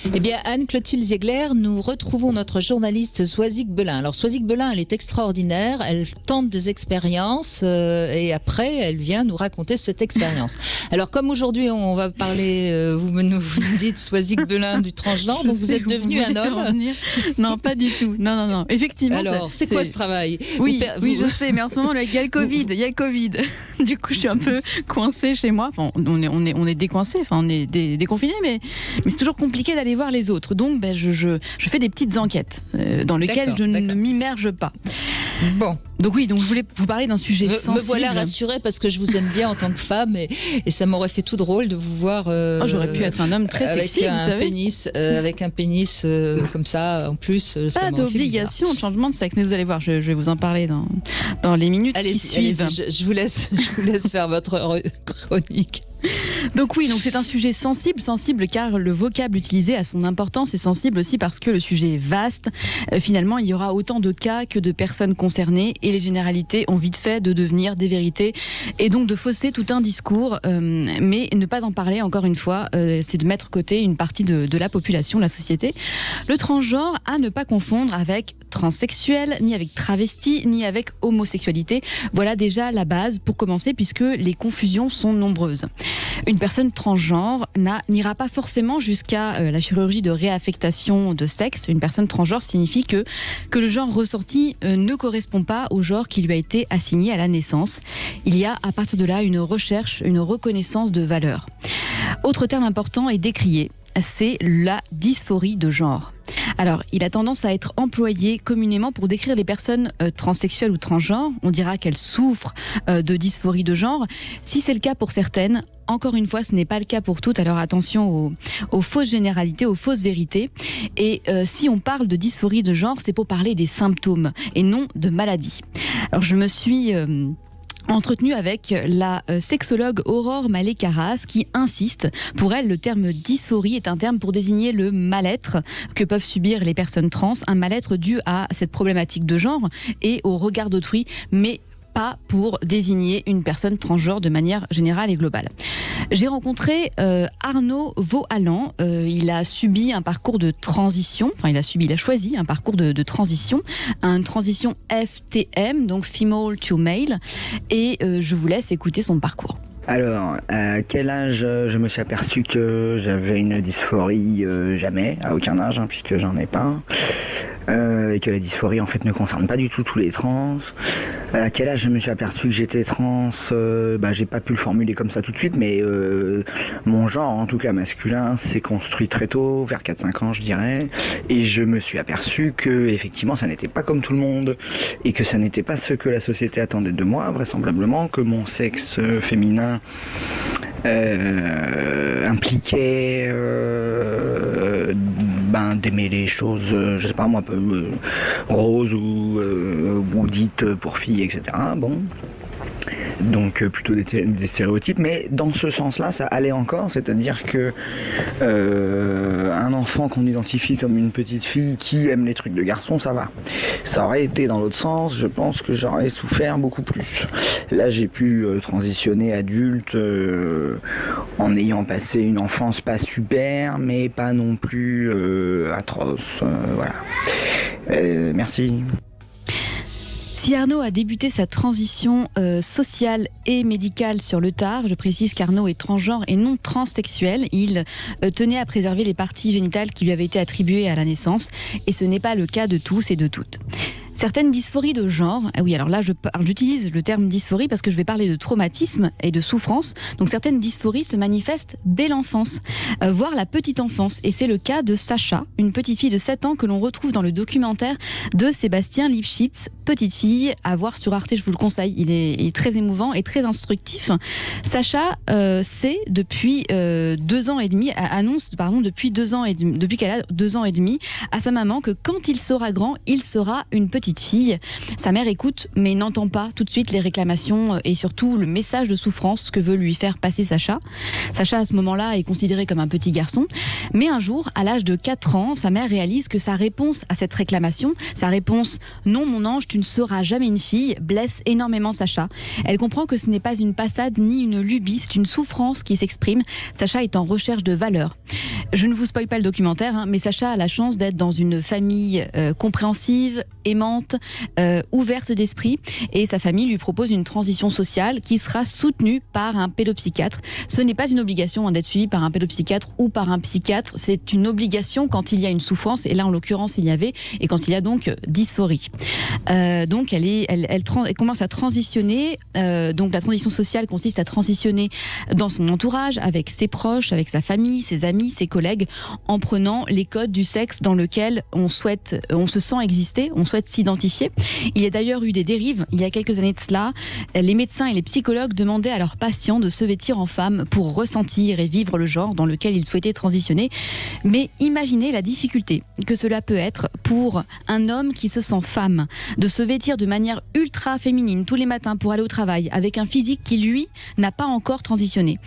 Eh bien, Anne-Clotilde Ziegler, nous retrouvons notre journaliste Soisic Belin. Alors, Soisic Belin, elle est extraordinaire, elle tente des expériences et après, elle vient nous raconter cette expérience. Alors, comme aujourd'hui, on va parler, vous nous dites Soisic Belin du transgenre, donc vous êtes devenu un homme. Non, pas du tout. Non. Effectivement. Alors, c'est quoi ce travail? Oui, je sais, mais en ce moment, il y a le Covid. Du coup, je suis un peu coincée chez moi. Enfin, on est décoincés, enfin, on est déconfinés, mais c'est toujours compliqué d'aller voir les autres. Donc, je fais des petites enquêtes dans lesquelles je ne m'immerge pas. Bon. Donc je voulais vous parler d'un sujet sensible. Me voilà rassurée parce que je vous aime bien en tant que femme et ça m'aurait fait tout drôle de vous voir. J'aurais pu être un homme très sexy, vous savez. Avec un pénis comme ça, en plus. Pas d'obligation de changement de sexe, mais vous allez voir, je vais vous en parler dans les minutes qui suivent. Je vous laisse faire votre chronique. Donc c'est un sujet sensible car le vocable utilisé a son importance et sensible aussi parce que le sujet est vaste. Finalement, il y aura autant de cas que de personnes concernées et les généralités ont vite fait de devenir des vérités et donc de fausser tout un discours. Mais ne pas en parler, encore une fois, c'est de mettre de côté une partie de la population, de la société. Le transgenre, à ne pas confondre avec transsexuel, ni avec travesti, ni avec homosexualité. Voilà déjà la base pour commencer puisque les confusions sont nombreuses. Une personne transgenre n'ira pas forcément jusqu'à la chirurgie de réaffectation de sexe. Une personne transgenre signifie que le genre ressorti ne correspond pas au genre qui lui a été assigné à la naissance. Il y a à partir de là une recherche, une reconnaissance de valeur. Autre terme important et décrié, c'est la dysphorie de genre. Alors, il a tendance à être employé communément pour décrire les personnes transsexuelles ou transgenres. On dira qu'elles souffrent de dysphorie de genre. Si c'est le cas pour certaines, encore une fois, ce n'est pas le cas pour toutes. Alors attention aux fausses généralités, aux fausses vérités. Et si on parle de dysphorie de genre, c'est pour parler des symptômes et non de maladie. Alors, je me suis entretenue avec la sexologue Aurore Mallet-Carras qui insiste. Pour elle, le terme dysphorie est un terme pour désigner le mal-être que peuvent subir les personnes trans, un mal-être dû à cette problématique de genre et au regard d'autrui, mais pas pour désigner une personne transgenre de manière générale et globale. J'ai rencontré Arnaud Vauhalan. Il a subi un parcours de transition. Enfin, il a choisi un parcours de transition, une transition FTM, donc Female to Male. Et je vous laisse écouter son parcours. Alors, à quel âge je me suis aperçu que j'avais une dysphorie? Jamais, à aucun âge, puisque j'en ai pas. Et que la dysphorie en fait ne concerne pas du tout tous les trans. À quel âge je me suis aperçu que j'étais trans? J'ai pas pu le formuler comme ça tout de suite, mais mon genre, en tout cas masculin, s'est construit très tôt, vers 4-5 ans je dirais, et je me suis aperçu que effectivement ça n'était pas comme tout le monde, et que ça n'était pas ce que la société attendait de moi, vraisemblablement, que mon sexe féminin impliquait d'aimer les choses, je sais pas moi, roses ou dites pour filles, etc. Bon. Donc plutôt des stéréotypes, mais dans ce sens-là, ça allait encore, c'est-à-dire que un enfant qu'on identifie comme une petite fille qui aime les trucs de garçon, ça va. Ça aurait été dans l'autre sens, je pense que j'aurais souffert beaucoup plus. Là, j'ai pu transitionner adulte en ayant passé une enfance pas super, mais pas non plus atroce. Voilà. Merci. Si Arnaud a débuté sa transition sociale et médicale sur le tard, je précise qu'Arnaud est transgenre et non transsexuel, il tenait à préserver les parties génitales qui lui avaient été attribuées à la naissance, et ce n'est pas le cas de tous et de toutes. Certaines dysphories de genre, oui, alors là j'utilise le terme dysphorie parce que je vais parler de traumatisme et de souffrance. Donc certaines dysphories se manifestent dès l'enfance, voire la petite enfance. Et c'est le cas de Sacha, une petite fille de 7 ans que l'on retrouve dans le documentaire de Sébastien Lipschitz, Petite fille, à voir sur Arte, je vous le conseille. Il est très émouvant et très instructif. Sacha sait depuis 2 ans et demi, depuis qu'elle a 2 ans et demi, à sa maman que quand il sera grand, il sera une petite petite fille. Sa mère écoute, mais n'entend pas tout de suite les réclamations et surtout le message de souffrance que veut lui faire passer Sacha. Sacha, à ce moment-là, est considéré comme un petit garçon. Mais un jour, à l'âge de 4 ans, sa mère réalise que sa réponse à cette réclamation, sa réponse « Non, mon ange, tu ne seras jamais une fille », blesse énormément Sacha. Elle comprend que ce n'est pas une passade ni une lubie, c'est une souffrance qui s'exprime. Sacha est en recherche de valeur. Je ne vous spoil pas le documentaire, mais Sacha a la chance d'être dans une famille compréhensive, aimante, ouverte d'esprit, et sa famille lui propose une transition sociale qui sera soutenue par un pédopsychiatre. Ce n'est pas une obligation d'être suivi par un pédopsychiatre ou par un psychiatre, c'est une obligation quand il y a une souffrance, et là en l'occurrence il y avait, et quand il y a donc dysphorie. Donc elle commence à transitionner, donc la transition sociale consiste à transitionner dans son entourage, avec ses proches, avec sa famille, ses amis, ses collègues, en prenant les codes du sexe dans lequel on se sent exister, on souhaite s'identifier. Il y a d'ailleurs eu des dérives, il y a quelques années de cela, les médecins et les psychologues demandaient à leurs patients de se vêtir en femme pour ressentir et vivre le genre dans lequel ils souhaitaient transitionner. Mais imaginez la difficulté que cela peut être pour un homme qui se sent femme, de se vêtir de manière ultra féminine tous les matins pour aller au travail, avec un physique qui, lui, n'a pas encore transitionné.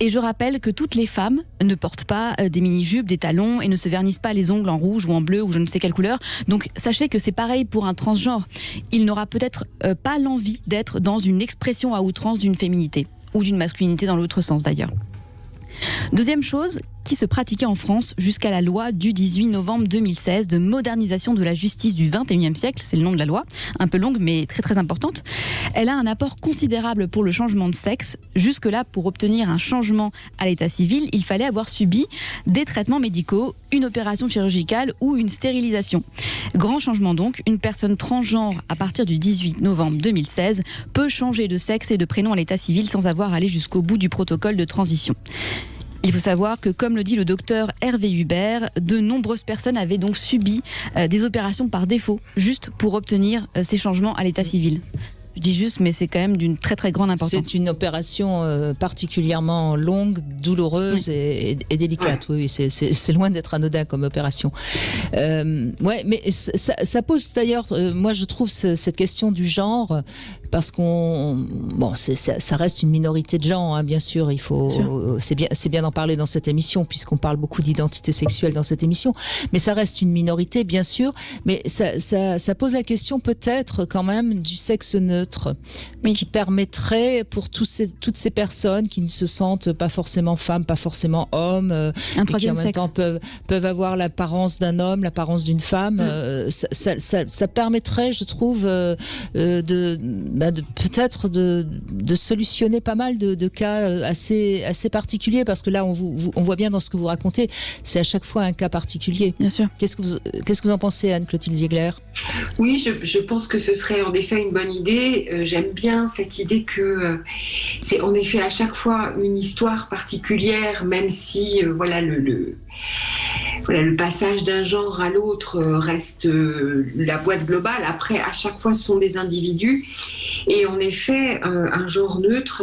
Et je rappelle que toutes les femmes ne portent pas des mini-jupes, des talons et ne se vernissent pas les ongles en rouge ou en bleu ou je ne sais quelle couleur. Donc sachez que c'est pareil pour un transgenre. Il n'aura peut-être pas l'envie d'être dans une expression à outrance d'une féminité ou d'une masculinité dans l'autre sens d'ailleurs. Deuxième chose qui se pratiquait en France jusqu'à la loi du 18 novembre 2016 de modernisation de la justice du XXIe siècle, c'est le nom de la loi, un peu longue mais très très importante. Elle a un apport considérable pour le changement de sexe. Jusque-là, pour obtenir un changement à l'état civil, il fallait avoir subi des traitements médicaux, une opération chirurgicale ou une stérilisation. Grand changement donc, une personne transgenre à partir du 18 novembre 2016 peut changer de sexe et de prénom à l'état civil sans avoir allé jusqu'au bout du protocole de transition. Il faut savoir que, comme le dit le docteur Hervé Hubert, de nombreuses personnes avaient donc subi des opérations par défaut, juste pour obtenir ces changements à l'état civil. Je dis juste, mais c'est quand même d'une très très grande importance. C'est une opération particulièrement longue, douloureuse et délicate. Oui, c'est loin d'être anodin comme opération. Ouais, mais ça pose d'ailleurs, moi je trouve cette question du genre, parce ça reste une minorité de gens, hein, bien sûr. C'est bien d'en parler dans cette émission, puisqu'on parle beaucoup d'identité sexuelle dans cette émission. Mais ça reste une minorité, bien sûr. Mais ça pose la question peut-être quand même du sexe neutre. Oui. Qui permettrait pour toutes ces personnes qui ne se sentent pas forcément femmes, pas forcément hommes, un troisième qui en même temps peuvent avoir l'apparence d'un homme, l'apparence d'une femme, ça permettrait, je trouve, peut-être de solutionner pas mal de cas assez particuliers, parce que là on voit bien dans ce que vous racontez, c'est à chaque fois un cas particulier. Bien sûr. Qu'est-ce que vous en pensez, Anne-Clotilde Ziegler ? Oui, je pense que ce serait en effet une bonne idée. J'aime bien cette idée que c'est en effet à chaque fois une histoire particulière, même si le passage d'un genre à l'autre reste la boîte globale. Après, à chaque fois, ce sont des individus. Et en effet, un genre neutre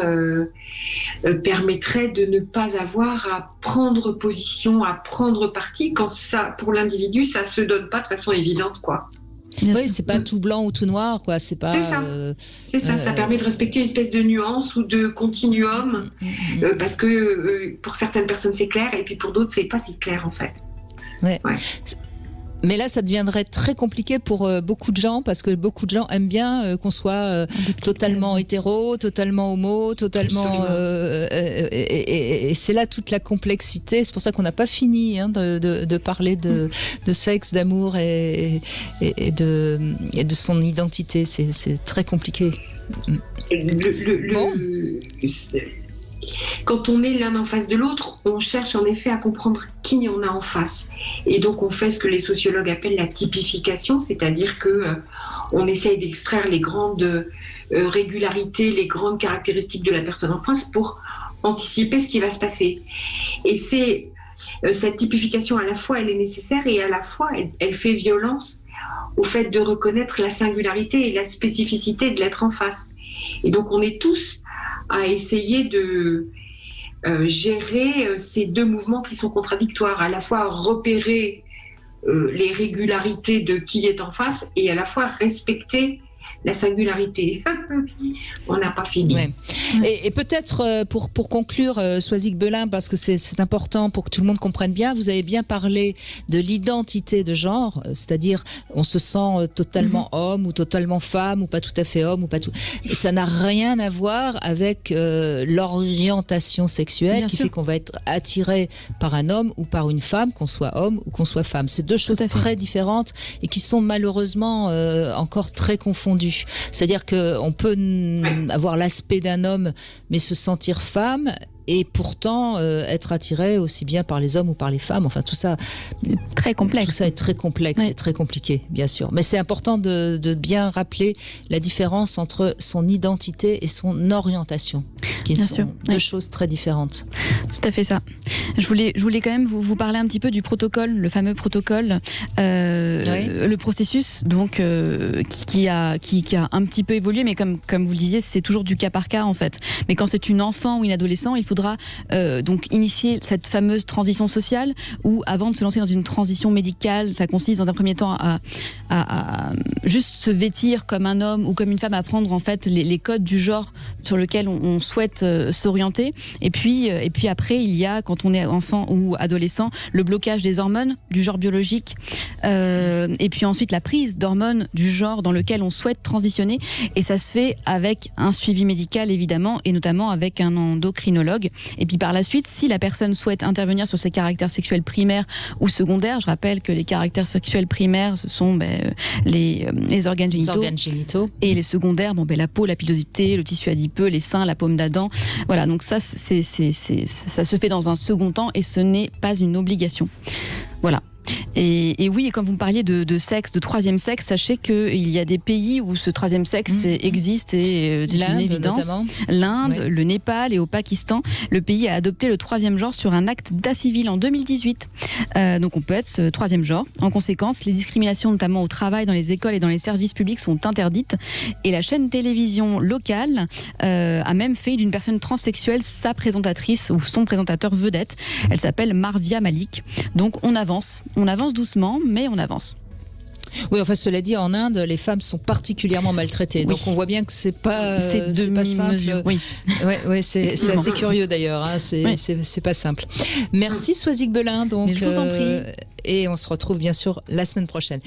permettrait de ne pas avoir à prendre position, à prendre parti, quand ça, pour l'individu, ça se donne pas de façon évidente, quoi. Oui, c'est pas tout blanc ou tout noir, quoi. C'est pas. C'est ça. Ça permet de respecter une espèce de nuance ou de continuum, parce que pour certaines personnes c'est clair, et puis pour d'autres c'est pas si clair en fait. Ouais. Mais là, ça deviendrait très compliqué pour beaucoup de gens, parce que beaucoup de gens aiment bien qu'on soit totalement hétéro, totalement homo, totalement... et c'est là toute la complexité. C'est pour ça qu'on n'a pas fini de parler de sexe, d'amour et de son identité. C'est très compliqué. Quand on est l'un en face de l'autre, on cherche en effet à comprendre qui on a en face. Et donc on fait ce que les sociologues appellent la typification, c'est-à-dire qu'on essaye d'extraire les grandes régularités, les grandes caractéristiques de la personne en face pour anticiper ce qui va se passer. Et cette typification, à la fois elle est nécessaire et à la fois elle fait violence au fait de reconnaître la singularité et la spécificité de l'être en face. Et donc on est tous à essayer de gérer ces deux mouvements qui sont contradictoires, à la fois repérer les régularités de qui est en face et à la fois respecter la singularité. On n'a pas fini. Ouais. Et peut-être pour conclure, Soisic Belin, parce que c'est important pour que tout le monde comprenne bien, vous avez bien parlé de l'identité de genre, c'est-à-dire on se sent totalement homme ou totalement femme ou pas tout à fait homme ou pas tout. Ça n'a rien à voir avec l'orientation sexuelle Bien qui sûr. fait qu'on va être attiré par un homme ou par une femme, qu'on soit homme ou qu'on soit femme. C'est deux choses très différentes et qui sont malheureusement encore très confondues. C'est-à-dire qu'on peut avoir l'aspect d'un homme mais se sentir femme et pourtant être attiré aussi bien par les hommes ou par les femmes. Enfin, tout ça, très complexe. Tout ça est très complexe et très compliqué, bien sûr. Mais c'est important de bien rappeler la différence entre son identité et son orientation, ce qui sont deux choses très différentes. Tout à fait ça. Je voulais quand même vous parler un petit peu du protocole, le fameux protocole, le processus, donc qui a un petit peu évolué, mais comme vous le disiez, c'est toujours du cas par cas en fait. Mais quand c'est une enfant ou une adolescent, il faudra donc initier cette fameuse transition sociale où, avant de se lancer dans une transition médicale, ça consiste dans un premier temps à juste se vêtir comme un homme ou comme une femme, à apprendre en fait les codes du genre sur lequel on souhaite s'orienter. Et puis après, il y a, quand on est enfant ou adolescent, le blocage des hormones du genre biologique, et puis ensuite la prise d'hormones du genre dans lequel on souhaite transitionner. Et ça se fait avec un suivi médical évidemment, et notamment avec un endocrinologue. Et puis par la suite, si la personne souhaite intervenir sur ses caractères sexuels primaires ou secondaires, je rappelle que les caractères sexuels primaires, ce sont les organes génitaux, et les secondaires, la peau, la pilosité, le tissu adipeux, les seins, la paume d'Adam. Voilà, donc ça ça se fait dans un second temps et ce n'est pas une obligation. Voilà. Et oui, et quand vous me parliez de sexe, de troisième sexe, sachez qu'il y a des pays où ce troisième sexe existe et c'est une évidence. L'Inde, le Népal et au Pakistan, le pays a adopté le troisième genre sur un acte d'état civil en 2018. Donc on peut être ce troisième genre. En conséquence, les discriminations, notamment au travail, dans les écoles et dans les services publics, sont interdites. Et la chaîne télévision locale a même fait d'une personne transsexuelle sa présentatrice ou son présentateur vedette. Elle s'appelle Marvia Malik. Donc on avance doucement, mais on avance. Oui, enfin, cela dit, en Inde, les femmes sont particulièrement maltraitées. Oui. Donc, on voit bien que c'est pas simple. Oui. Ouais, c'est assez curieux d'ailleurs. Hein. C'est pas simple. Merci, Soisic Belin. Donc, mais je vous en prie. Et on se retrouve bien sûr la semaine prochaine.